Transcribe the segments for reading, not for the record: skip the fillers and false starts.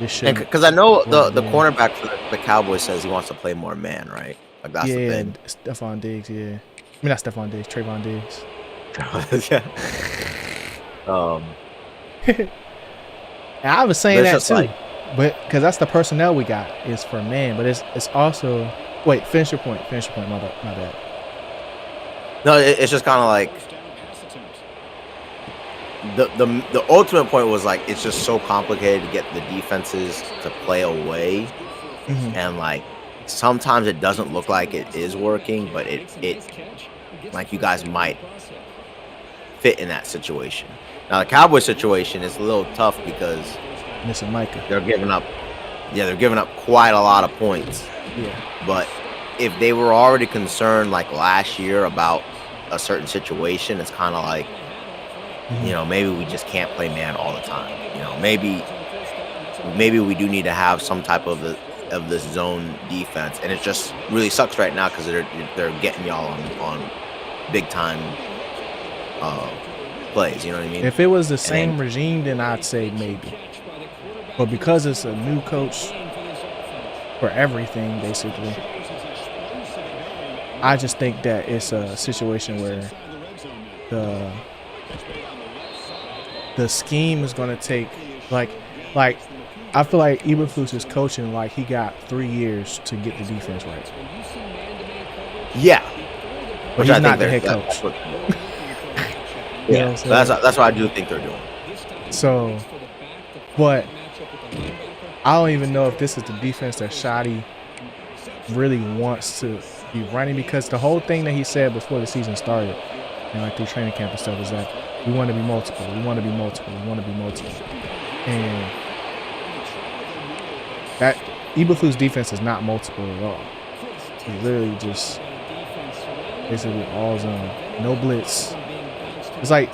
This shouldn't Because I know work the there. cornerback for the Cowboys says he wants to play more man, right? Like that's the Yeah, thing. Stephon Diggs. Yeah, I mean not Stephon Diggs, Trevon Diggs. Yeah. And I was But saying it's that just like too, but because that's the personnel we got is for man, but it's also wait. Finish your point. Finish your point. My bad. no, it's just kind of like the ultimate point was like it's just so complicated to get the defenses to play away, Mm-hmm. and like sometimes it doesn't look like it is working, but it like you guys might fit in that situation. Now the Cowboy situation is a little tough because Missing Micah. they're giving up, they're giving up quite a lot of points. Yeah. But if they were already concerned like last year about a certain situation, it's kind of like, Mm-hmm. maybe we just can't play man all the time. Maybe we do need to have some type of this zone defense, and it just really sucks right now because they're getting y'all on big time plays. You know what I mean? If it was the And same regime, then I'd say maybe. But because it's a new coach for everything, basically, I just think that it's a situation where the scheme is going to take like I feel like Eberflus is coaching like he got 3 years to get the defense right. yeah, But he's not the head coach. Yeah, so that's what I do think they're doing. So, but I don't even know if this is the defense that Shoddy really wants to be running, because the whole thing that he said before the season started and like through training camp and stuff is that we want to be multiple, we want to be multiple, we want to be multiple. And that Eberflus defense is not multiple at all. It's literally just basically all zone, no blitz. It's like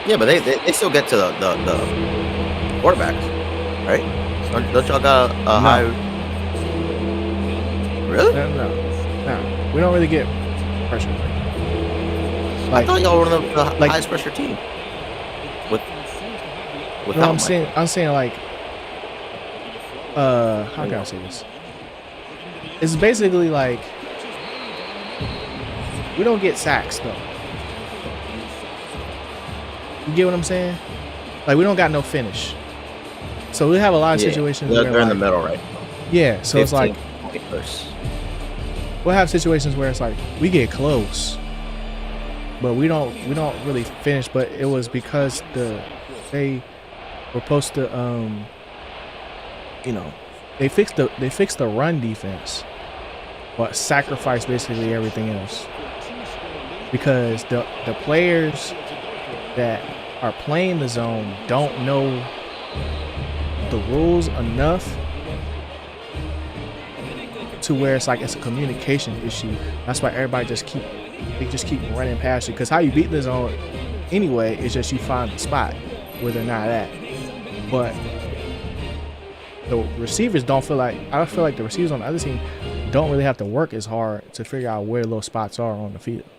yeah, but they still get to the quarterbacks, right? Don't y'all got a high? Really? No. We don't really get pressure. I thought y'all were the highest pressure team. Without I'm saying like, how can I say this? It's basically like we don't get sacks though. You get what I'm saying? Like we don't got no finish. So we have a lot of situations where they're in the middle, right? Yeah, so it's like we'll have situations where it's like we get close, but we don't really finish. But it was because they were supposed to they fixed the run defense, but sacrificed basically everything else. Because the players that are playing the zone don't know the rules enough to where it's like it's a communication issue. That's why everybody just keep running past you. Because how you beat the zone anyway is just you find the spot where they're not at. But the receivers I feel like the receivers on the other team don't really have to work as hard to figure out where those spots are on the field.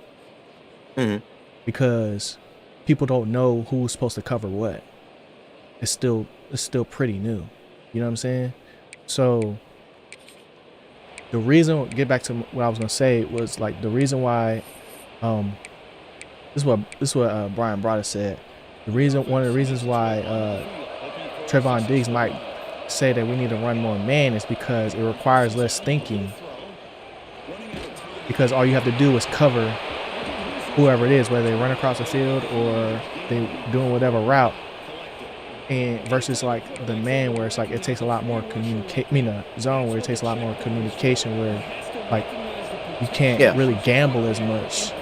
Mm-hmm. Because people don't know who's supposed to cover what. It's still pretty new. You know what I'm saying? So the reason, get back to what I was gonna say, was like the reason why this is what Brian Broader said. One of the reasons why Trevon Diggs might say that we need to run more man is because it requires less thinking. Because all you have to do is cover whoever it is, whether they run across the field or they doing whatever route. And versus like the man where it's like it takes a lot more the zone where it takes a lot more communication, where like you can't really gamble as much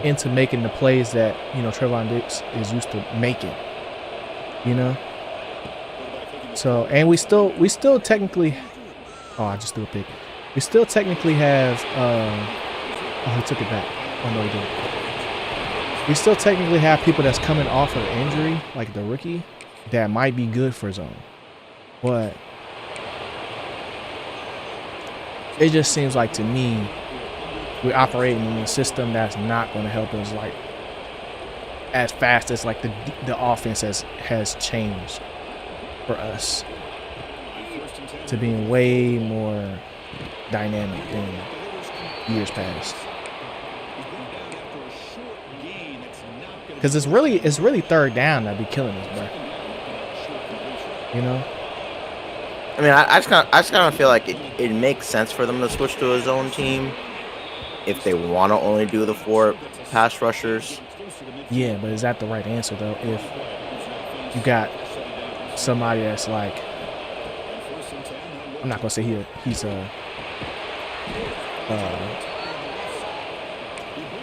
into making the plays that Trevon Diggs is used to making. So, and we still technically, I just threw a pick. We still technically have he took it back. Oh no, he didn't. We still technically have people that's coming off of injury, like the rookie, that might be good for zone. But it just seems like to me we're operating in a system that's not going to help us like as fast as like the offense has has changed for us to being way more dynamic than years past. Because it's really third down that be killing us, bro. You know? I mean, I just kind of feel like it makes sense for them to switch to a zone team if they want to only do the 4 pass rushers. Yeah, but is that the right answer though? If you got somebody that's like, I'm not gonna say he's a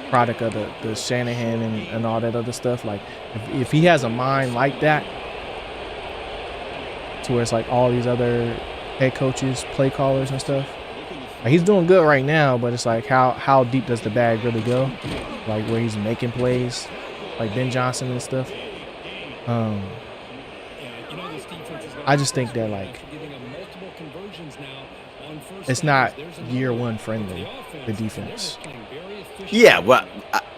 product of the Shanahan and all that other stuff. Like, if he has a mind like that, to where it's like all these other head coaches, play callers and stuff. Like, he's doing good right now, but it's like how deep does the bag really go? Like where he's making plays, like Ben Johnson and stuff. I just think that like it's not year one friendly, the defense. Yeah, well,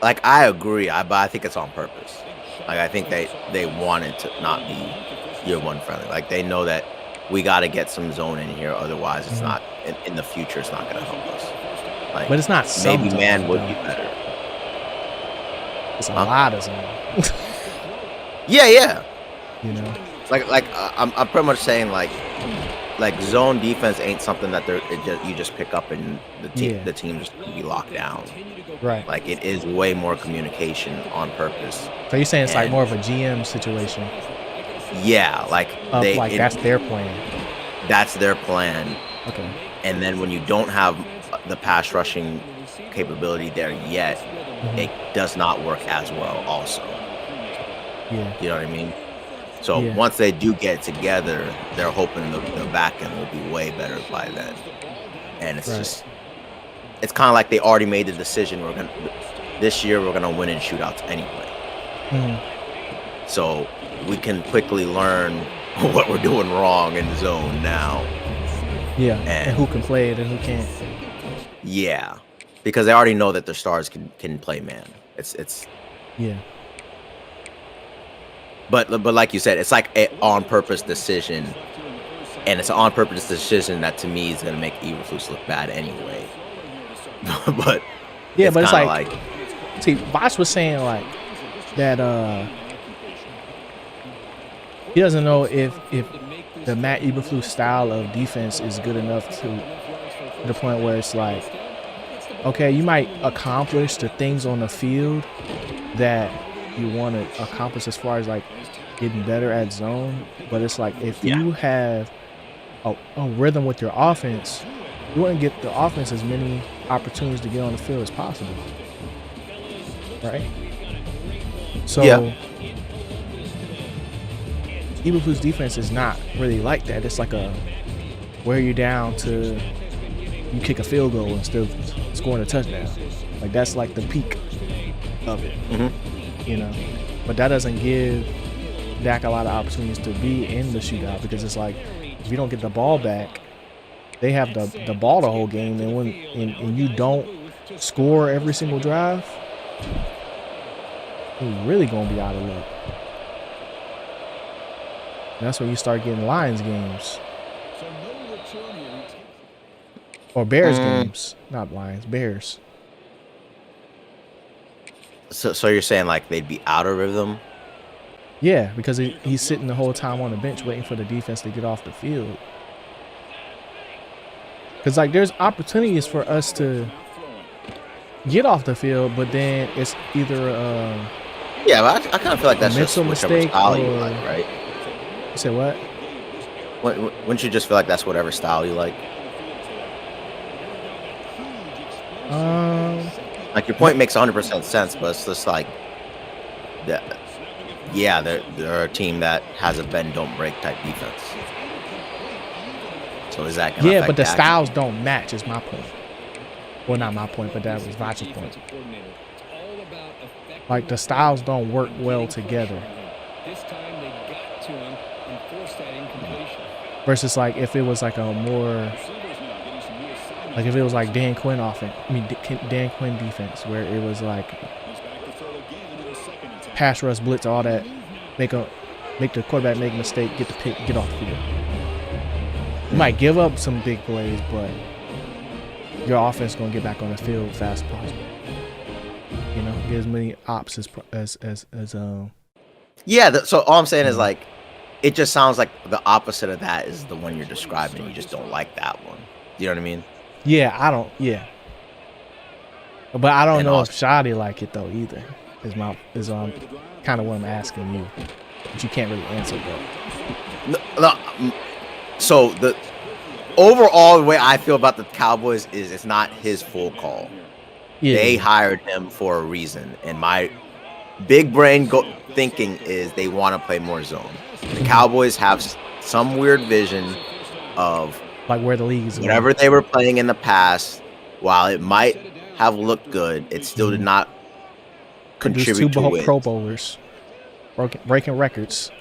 I agree, but I think it's on purpose. Like, I think they want it to not be year one friendly. Like, they know that we got to get some zone in here, otherwise it's not in the future. It's not going to help us. Like, but it's not maybe man would be better. It's a lot of zone. Yeah. You know, like I'm pretty much saying like zone defense ain't something that you just pick up and the team just be locked down. Right. Like, it is way more communication on purpose. So you're saying it's like more of a GM situation? Yeah, that's their plan. That's their plan. Okay. And then when you don't have the pass rushing capability there yet, it does not work as well also. Yeah. You know what I mean? So once they do get together, they're hoping the back end will be way better by then. And it's just, it's kind of like they already made the decision. This year we're gonna win in shootouts anyway. So we can quickly learn what we're doing wrong in the zone now. Yeah, and who can play it and who can't. Yeah, because they already know that their stars can play man. It's yeah. But like you said, it's like an on-purpose decision, and it's an on-purpose decision that to me is going to make Eberflus look bad anyway. But yeah, but it's like see, Vosh was saying like that he doesn't know if the Matt Eberflus style of defense is good enough to the point where it's like, okay, you might accomplish the things on the field that you want to accomplish as far as like getting better at zone, but it's like if you have a rhythm with your offense, you want to get the offense as many opportunities to get on the field as possible, right? So Eberflus' defense is not really like that. It's like a wear you down to you kick a field goal instead of scoring a touchdown. Like, that's like the peak of it. You know, but that doesn't give Dak a lot of opportunities to be in the shootout, because it's like if you don't get the ball back, they have the ball the whole game, and when and you don't score every single drive, you're really gonna be out of luck. And that's when you start getting Lions games or Bears games, not Lions, Bears. So you're saying like they'd be out of rhythm? Yeah, because he's sitting the whole time on the bench waiting for the defense to get off the field. Because like there's opportunities for us to get off the field, but then it's either but I kind of feel like that's just mental mistake style or you like, right? You said what? Wouldn't you just feel like that's whatever style you like? Like, your point makes 100% sense, but it's just like that. Yeah, they're a team that has a bend don't break type defense. So is that gonna affect but the Dak? styles don't match is my point. Well, not my point, but that was Vach's point. Like, the styles don't work well together. Versus like if it was like a more like if it was like Dan Quinn offense, Dan Quinn defense, where it was like pass rush blitz, all that, make a make the quarterback make a mistake, get the pick, get off the field. You might give up some big plays, but your offense is going to get back on the field fast as possible. You know, get as many ops as Yeah. So all I'm saying is like, it just sounds like the opposite of that is the one you're describing. You just don't like that one. You know what I mean? Yeah, I don't. Yeah, but I don't And know also- if Shoddy like it though either. Is kind of what I'm asking you, but you can't really answer that. So the overall, the way I feel about the Cowboys is it's not his full call. Yeah, They hired him for a reason, and my big brain thinking is they want to play more zone. The Cowboys have some weird vision of like where the league is. whatever they were playing in the past. While it might have looked good, it still did not contribute to wins. Pro Bowlers, breaking records.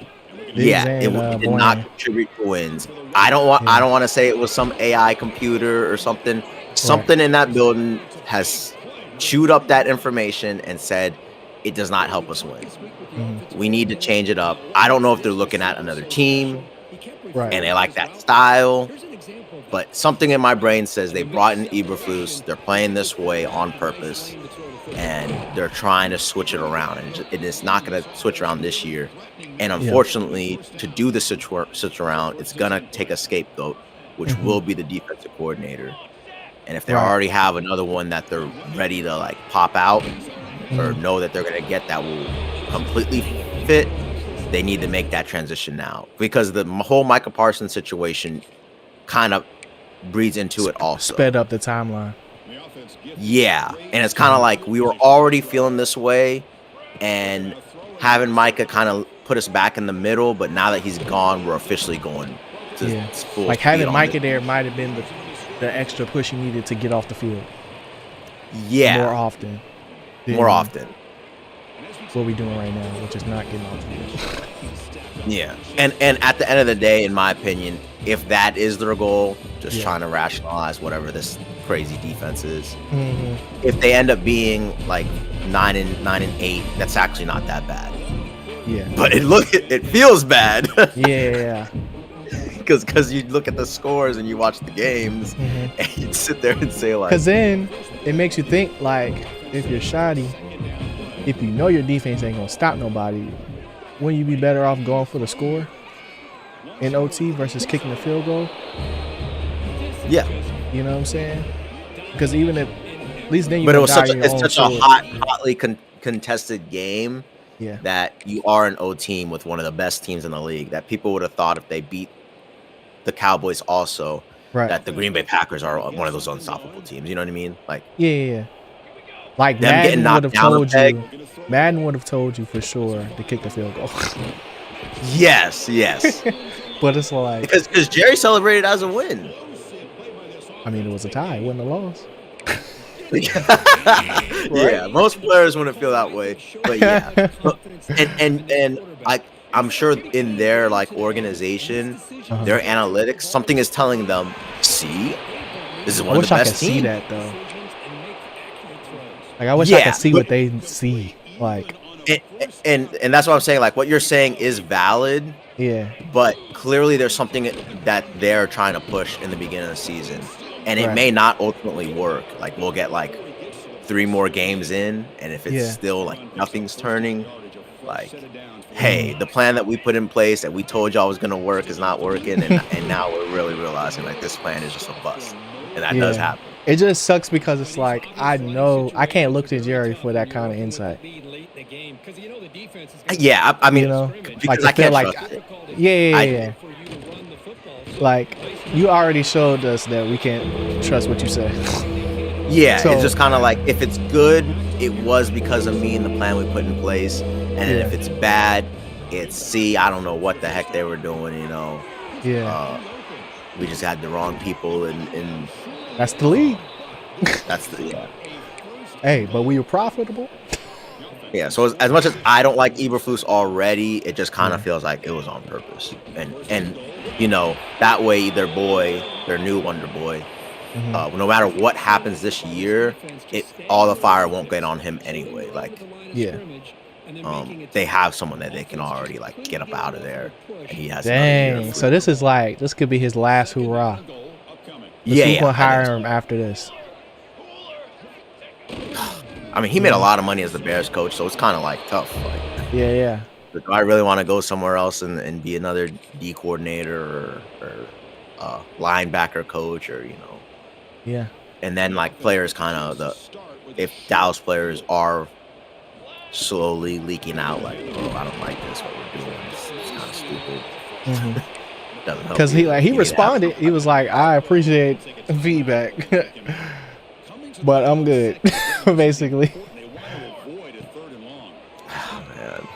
Yeah, Diggs it and, did not Bland. contribute to wins. I don't want to say it was some AI computer or something. Something in that building has chewed up that information and said it does not help us win. We need to change it up. I don't know if they're looking at another team Right. and they like that style, but something in my brain says they brought in Eberflus. They're playing this way on purpose, and they're trying to switch it around, and it is not going to switch around this year. And unfortunately, to do the switch around, it's going to take a scapegoat, which will be the defensive coordinator. And if they already have another one that they're ready to like pop out or know that they're going to get that will completely fit, they need to make that transition now, because the whole Micah Parsons situation kind of breeds into it also. Sped up the timeline. Yeah, and it's kind of like we were already feeling this way, and having Micah kind of put us back in the middle, but now that he's gone, we're officially going to full Like speed having on Micah it. there might have been the extra push you needed to get off the field Yeah, more often. more often. What we doing right now, which is not getting off the field. Yeah, and at the end of the day, in my opinion, if that is their goal, just trying to rationalize whatever this crazy defense is, if they end up being like 9-8, that's actually not that bad. Yeah. But it feels bad. Yeah. Because you look at the scores and you watch the games and you sit there and say like, Because then it makes you think like, if you're shoddy, if you know your defense ain't gonna stop nobody, wouldn't you be better off going for the score in OT versus kicking the field goal? yeah. You know what I'm saying? Because even if, at least then you. But it was die such on your own a sword. hotly contested game Yeah. that you are an O team with one of the best teams in the league. That people would have thought if they beat the Cowboys also, Right. that the Green Bay Packers are one of those unstoppable teams. You know what I mean? Like, Yeah. Like them getting Madden would knocked have down a told peg. you. Madden would have told you for sure to kick the field goal. yes. But it's like, because Jerry celebrated as a win. I mean, it was a tie. It wasn't a loss. Yeah, most players wouldn't feel that way, but yeah. and I'm sure in their like organization, their analytics, something is telling them, see, this is I one of wish the I could best see teams. that though. Like I wish I Yeah, could see but- what they see. Like, And that's what I'm saying. Like what you're saying is valid, yeah, but clearly there's something that they're trying to push in the beginning of the season, and it Right. may not ultimately work. Like we'll get like 3 more games in, and if it's still like nothing's turning, like, hey, the plan that we put in place that we told y'all was gonna work is not working, and now we're really realizing like this plan is just a bust, and that does happen. It just sucks because it's like I know I can't look to Jerry for that kind of insight. Yeah, I mean, You know, because like I to feel can't like, trust it. yeah. Like you already showed us that we can't trust what you say. Yeah, So- it's just kind of like if it's good, it was because of me and the plan we put in place, and then if it's bad, it's see, I don't know what the heck they were doing, you know. Yeah, We just had the wrong people, and that's the league. that's the Hey, but we were profitable. yeah. So as much as I don't like Eberflus already, it just kind of feels like it was on purpose, and you know that way their new Wonder Boy. No matter what happens this year, all the fire won't get on him anyway. Like, Yeah. they have someone that they can already like get up out of there, and he has another Dang. year. So this could be his last hoorah. Yeah, Who's gonna I hire think him after this? I mean, he made a lot of money as the Bears coach, so it's kind of like tough. Like, Yeah. do I really want to go somewhere else and be another D coordinator or linebacker coach, or Yeah. and then like players kind of if Dallas players are slowly leaking out, like, oh, I don't like this, what we're doing, it's kind of stupid. Doesn't help Because you. he You need to have responded. He was like, I appreciate feedback, but I'm good, basically. Oh, man.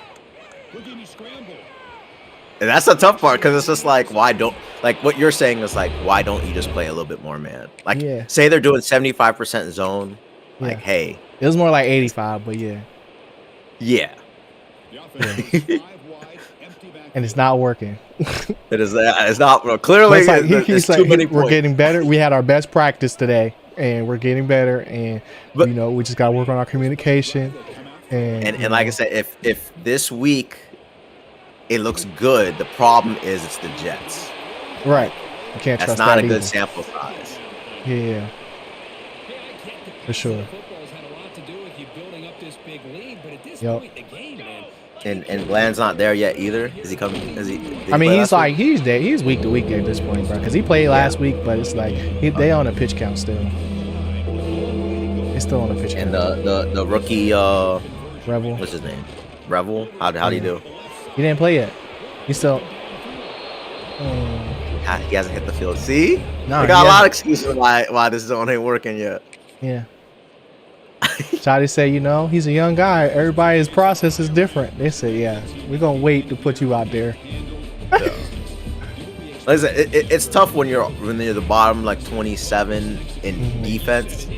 And that's the tough part, because it's just like, why don't, like what you're saying is like, why don't you just play a little bit more man? Like, Yeah. say they're doing 75% zone, like, Yeah. hey. It was more like 85, but yeah. Yeah. And it's not working. It is. It's not. Well, clearly, it's like, it's too many we're points. getting better. We had our best practice today, and we're getting better. And But, we just got to work on our communication. And like I said, if this week it looks good, the problem is it's the Jets. Right. You can't That's trust not that a good either. sample size. Yeah. For sure. Yep. And Bland's not there yet either. Is he coming? I mean, he's like he's there. He's week to week at this point, bro. Because he played last week, but it's like they on a pitch count still. They still on a pitch count. And the rookie Rebel. What's his name? Rebel. How do you do? He didn't play yet. He still. He hasn't hit the field. See, No, we got a lot of excuses why this zone ain't working yet. Yeah. Shotty said, he's a young guy. Everybody's process is different. They said, yeah, we're gonna wait to put you out there. Yeah. Listen, it's tough when you're the bottom like 27 in defense,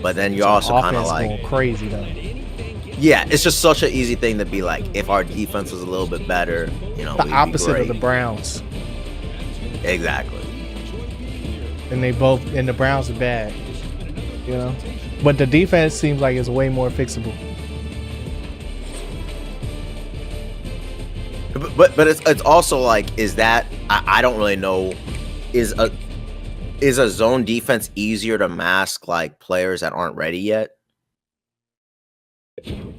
but then you're also kind of like going crazy though. Yeah, it's just such an easy thing to be like, if our defense was a little bit better, the opposite of the Browns. Exactly. And the Browns are bad, But the defense seems like it's way more fixable. But it's also like, is that I don't really know, is a zone defense easier to mask like players that aren't ready yet?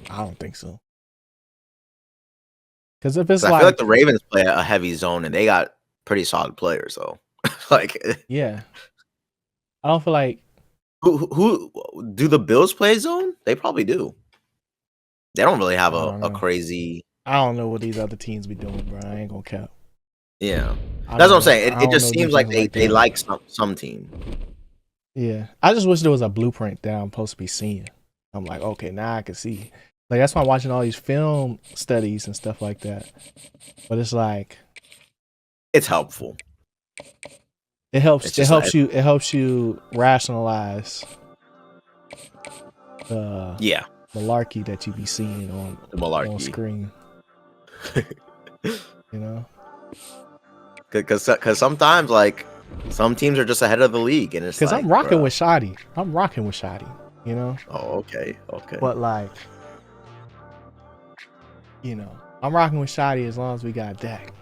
I don't think so. Because if it's I feel like the Ravens play a heavy zone and they got pretty solid players though. Yeah, I don't feel like. Who do the Bills play zone? They probably do. They don't really have a crazy. I don't know what these other teams be doing, bro. I ain't gonna cap. Yeah, that's what I'm saying. It just seems like they like some team. Yeah, I just wish there was a blueprint that I'm supposed to be seeing. I'm like, okay, now I can see. Like that's why I'm watching all these film studies and stuff like that. But it's like, it's helpful. It helps. It helps you rationalize the malarkey that you be seeing on screen. Because sometimes like some teams are just ahead of the league, and it's because like, I'm rocking with Shoddy. Oh, okay. But like, I'm rocking with Shoddy as long as we got Dak.